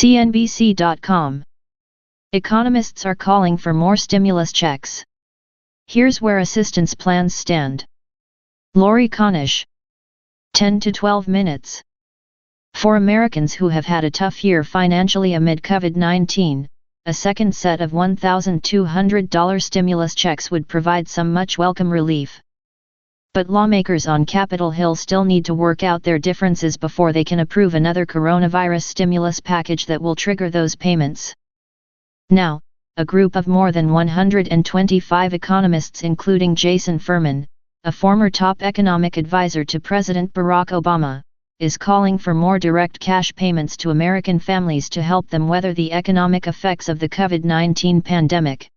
CNBC.com. Economists are calling for more stimulus checks. Here's where assistance plans stand. Lori Konish. 10 to 12 minutes. For Americans who have had a tough year financially amid COVID-19, a second set of $1,200 stimulus checks would provide some much welcome relief. But lawmakers on Capitol Hill still need to work out their differences before they can approve another coronavirus stimulus package that will trigger those payments. Now, a group of more than 125 economists including Jason Furman, a former top economic advisor to President Barack Obama, is calling for more direct cash payments to American families to help them weather the economic effects of the COVID-19 pandemic.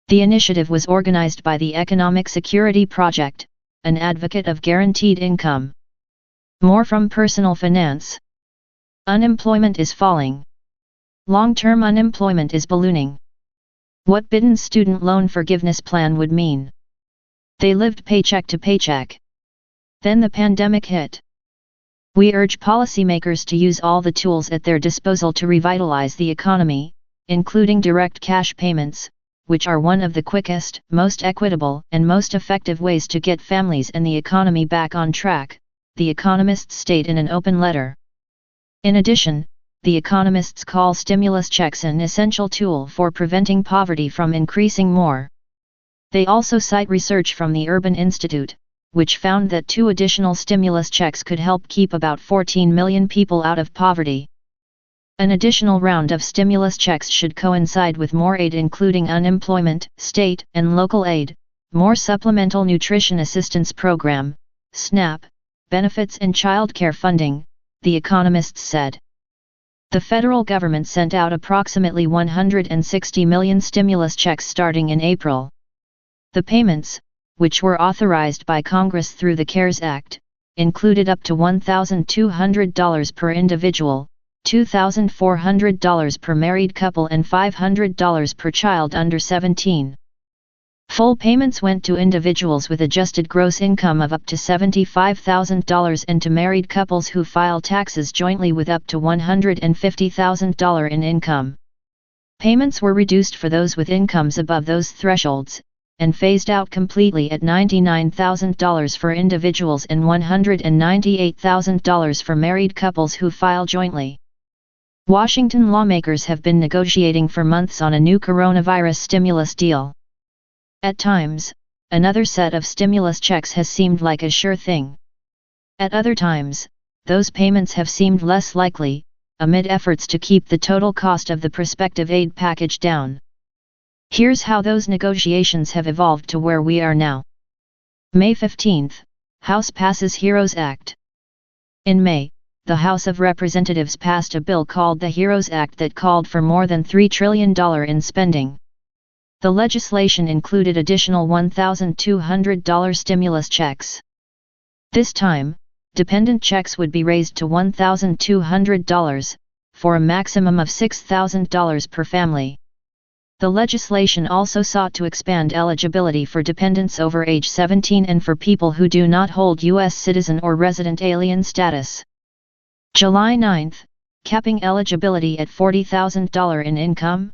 The initiative was organized by the Economic Security Project, an advocate of guaranteed income. More from Personal Finance. Unemployment is falling. Long-term unemployment is ballooning. What Biden's student loan forgiveness plan would mean. They lived paycheck to paycheck. Then the pandemic hit. We urge policymakers to use all the tools at their disposal to revitalize the economy, including direct cash payments, which are one of the quickest, most equitable, and most effective ways to get families and the economy back on track, the economists state in an open letter. In addition, the economists call stimulus checks an essential tool for preventing poverty from increasing more. They also cite research from the Urban Institute, which found that 2 additional stimulus checks could help keep about 14 million people out of poverty. An additional round of stimulus checks should coincide with more aid including unemployment, state and local aid, more supplemental nutrition assistance program, SNAP, benefits and childcare funding, the economists said. The federal government sent out approximately 160 million stimulus checks starting in April. The payments, which were authorized by Congress through the CARES Act, included up to $1,200 per individual, $2,400 per married couple and $500 per child under 17. Full payments went to individuals with adjusted gross income of up to $75,000 and to married couples who file taxes jointly with up to $150,000 in income. Payments were reduced for those with incomes above those thresholds, and phased out completely at $99,000 for individuals and $198,000 for married couples who file jointly. Washington lawmakers have been negotiating for months on a new coronavirus stimulus deal. At times, another set of stimulus checks has seemed like a sure thing. At other times, those payments have seemed less likely, amid efforts to keep the total cost of the prospective aid package down. Here's how those negotiations have evolved to where we are now. May 15, House passes HEROES Act. In May, the House of Representatives passed a bill called the HEROES Act that called for more than $3 trillion in spending. The legislation included additional $1,200 stimulus checks. This time, dependent checks would be raised to $1,200, for a maximum of $6,000 per family. The legislation also sought to expand eligibility for dependents over age 17 and for people who do not hold U.S. citizen or resident alien status. July 9, capping eligibility at $40,000 in income.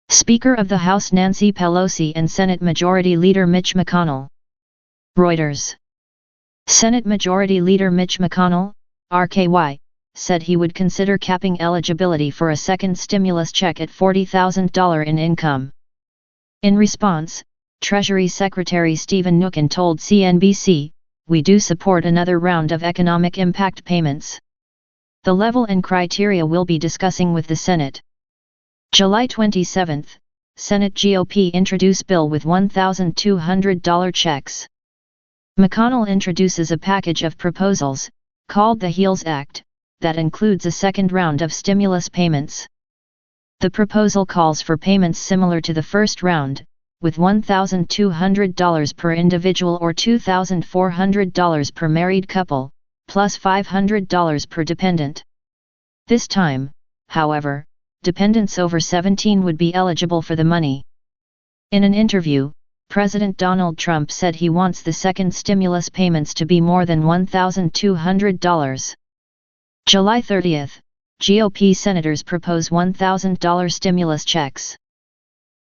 Speaker of the House Nancy Pelosi and Senate Majority Leader Mitch McConnell. Reuters. Senate Majority Leader Mitch McConnell, RKY, said he would consider capping eligibility for a second stimulus check at $40,000 in income. In response, Treasury Secretary Stephen Mnuchin told CNBC, "We do support another round of economic impact payments. The level and criteria we'll be discussing with the Senate." July 27, Senate GOP introduce bill with $1,200 checks. McConnell introduces a package of proposals, called the HEROES Act, that includes a second round of stimulus payments. The proposal calls for payments similar to the first round, with $1,200 per individual or $2,400 per married couple, plus $500 per dependent. This time, however, dependents over 17 would be eligible for the money. In an interview, President Donald Trump said he wants the second stimulus payments to be more than $1,200. July 30, GOP senators propose $1,000 stimulus checks.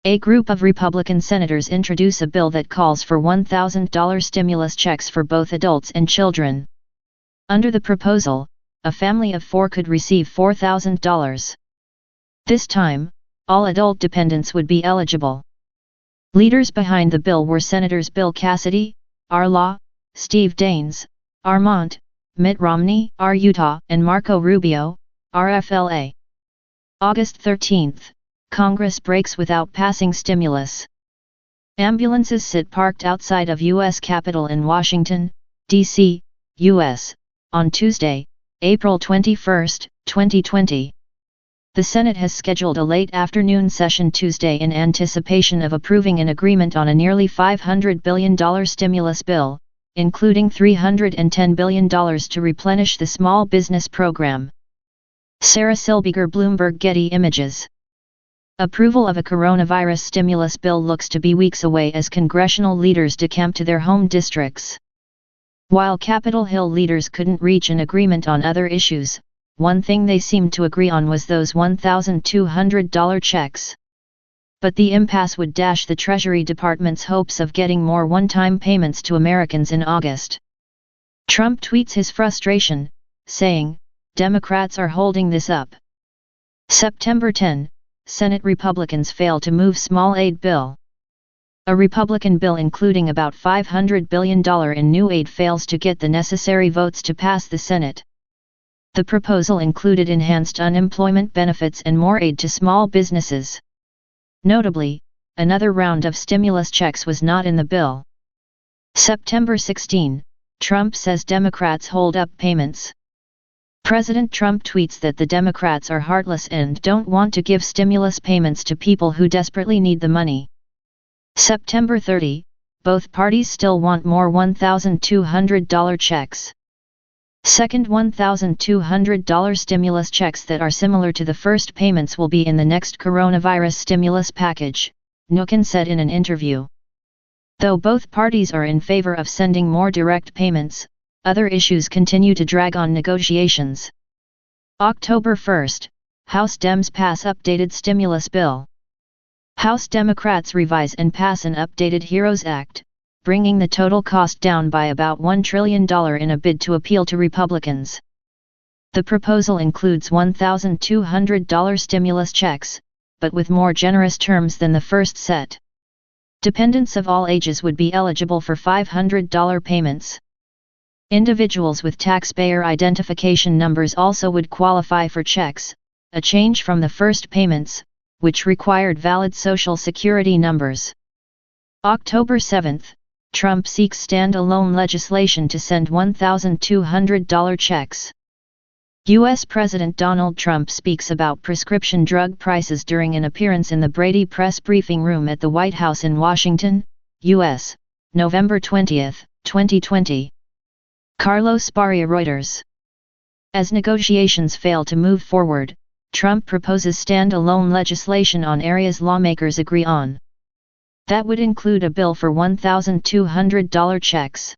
A group of Republican senators introduce a bill that calls for $1,000 stimulus checks for both adults and children. Under the proposal, a family of 4 could receive $4,000. This time, all adult dependents would be eligible. Leaders behind the bill were Senators Bill Cassidy, R. Law, Steve Daines, Vermont, Mitt Romney, R. Utah, and Marco Rubio, RFLA. August 13, Congress breaks without passing stimulus. Ambulances sit parked outside of U.S. Capitol in Washington, D.C., U.S., on Tuesday, April 21, 2020. The Senate has scheduled a late afternoon session Tuesday in anticipation of approving an agreement on a nearly $500 billion stimulus bill, including $310 billion to replenish the small business program. Sarah Silberger, Bloomberg. Getty Images. Approval of a coronavirus stimulus bill looks to be weeks away as congressional leaders decamp to their home districts. While Capitol Hill leaders couldn't reach an agreement on other issues, one thing they seemed to agree on was those $1,200 checks. But the impasse would dash the Treasury Department's hopes of getting more one-time payments to Americans in August. Trump tweets his frustration, saying, "Democrats are holding this up." September 10, Senate Republicans fail to move small aid bill. A Republican bill including about $500 billion in new aid fails to get the necessary votes to pass the Senate. The proposal included enhanced unemployment benefits and more aid to small businesses. Notably, another round of stimulus checks was not in the bill. September 16, Trump says Democrats hold up payments. President Trump tweets that the Democrats are heartless and don't want to give stimulus payments to people who desperately need the money. September 30, both parties still want more $1,200 checks. Second $1,200 stimulus checks that are similar to the first payments will be in the next coronavirus stimulus package, Nukin said in an interview. Though both parties are in favor of sending more direct payments, other issues continue to drag on negotiations. October 1, House Dems pass updated stimulus bill. House Democrats revise and pass an updated HEROES Act, bringing the total cost down by about $1 trillion in a bid to appeal to Republicans. The proposal includes $1,200 stimulus checks, but with more generous terms than the first set. Dependents of all ages would be eligible for $500 payments. Individuals with taxpayer identification numbers also would qualify for checks, a change from the first payments, which required valid Social Security numbers. October 7, Trump seeks stand-alone legislation to send $1,200 checks. U.S. President Donald Trump speaks about prescription drug prices during an appearance in the Brady press briefing room at the White House in Washington, U.S., November 20, 2020. Carlos Baria, Reuters. As negotiations fail to move forward, Trump proposes stand-alone legislation on areas lawmakers agree on. That would include a bill for $1,200 checks.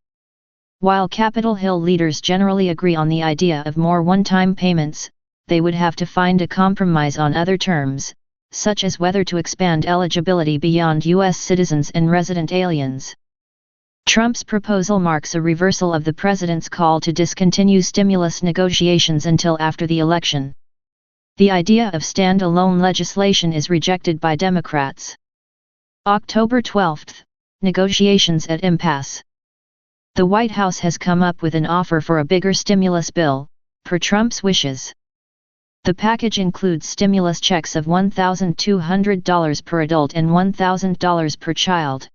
While Capitol Hill leaders generally agree on the idea of more one-time payments, they would have to find a compromise on other terms, such as whether to expand eligibility beyond U.S. citizens and resident aliens. Trump's proposal marks a reversal of the president's call to discontinue stimulus negotiations until after the election. The idea of stand-alone legislation is rejected by Democrats. October 12, negotiations at impasse. The White House has come up with an offer for a bigger stimulus bill, per Trump's wishes. The package includes stimulus checks of $1,200 per adult and $1,000 per child.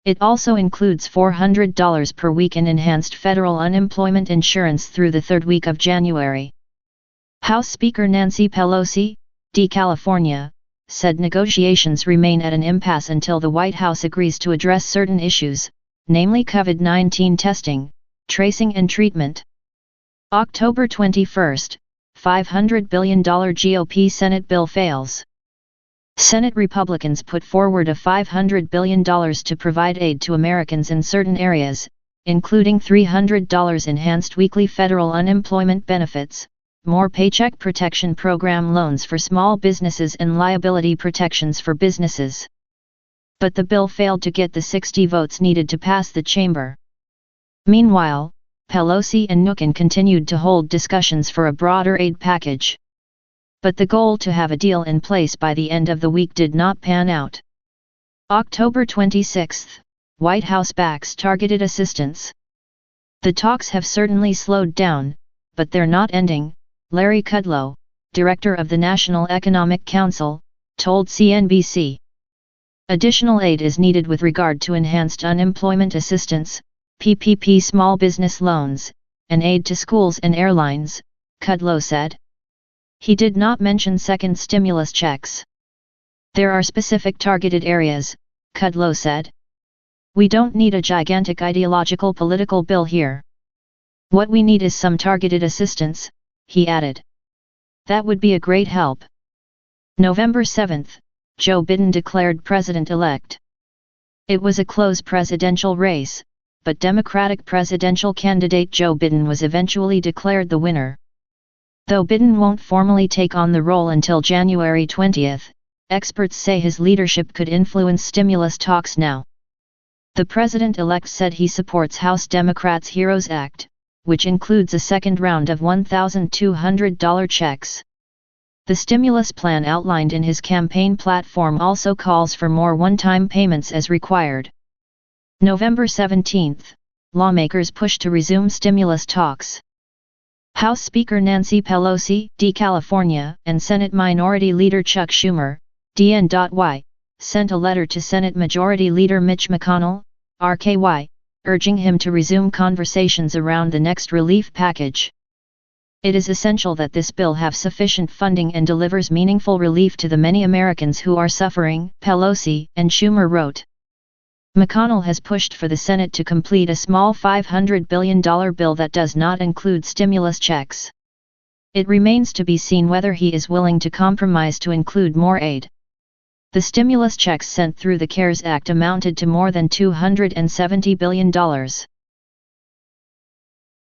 It also includes $400 per week in enhanced federal unemployment insurance through the third week of January. House Speaker Nancy Pelosi, D. California, said negotiations remain at an impasse until the White House agrees to address certain issues, namely COVID-19 testing, tracing and treatment. October 21, $500 billion GOP Senate bill fails. Senate Republicans put forward a $500 billion to provide aid to Americans in certain areas, including $300 enhanced weekly federal unemployment benefits, more Paycheck Protection Program loans for small businesses and liability protections for businesses. But the bill failed to get the 60 votes needed to pass the chamber. Meanwhile, Pelosi and Mnuchin continued to hold discussions for a broader aid package. But the goal to have a deal in place by the end of the week did not pan out. October 26, White House backs targeted assistance. The talks have certainly slowed down, but they're not ending, Larry Kudlow, director of the National Economic Council, told CNBC. Additional aid is needed with regard to enhanced unemployment assistance, PPP small business loans, and aid to schools and airlines, Kudlow said. He did not mention second stimulus checks. There are specific targeted areas, Kudlow said. We don't need a gigantic ideological political bill here. What we need is some targeted assistance, he added. That would be a great help. November 7, Joe Biden declared president-elect. It was a close presidential race, but Democratic presidential candidate Joe Biden was eventually declared the winner. Though Biden won't formally take on the role until January 20, experts say his leadership could influence stimulus talks now. The president-elect said he supports House Democrats' HEROES Act, which includes a second round of $1,200 checks. The stimulus plan outlined in his campaign platform also calls for more one-time payments as required. November 17, lawmakers push to resume stimulus talks. House Speaker Nancy Pelosi, D. California, and Senate Minority Leader Chuck Schumer, DNY, sent a letter to Senate Majority Leader Mitch McConnell, RKY, urging him to resume conversations around the next relief package. It is essential that this bill have sufficient funding and delivers meaningful relief to the many Americans who are suffering, Pelosi and Schumer wrote. McConnell has pushed for the Senate to complete a small $500 billion bill that does not include stimulus checks. It remains to be seen whether he is willing to compromise to include more aid. The stimulus checks sent through the CARES Act amounted to more than $270 billion.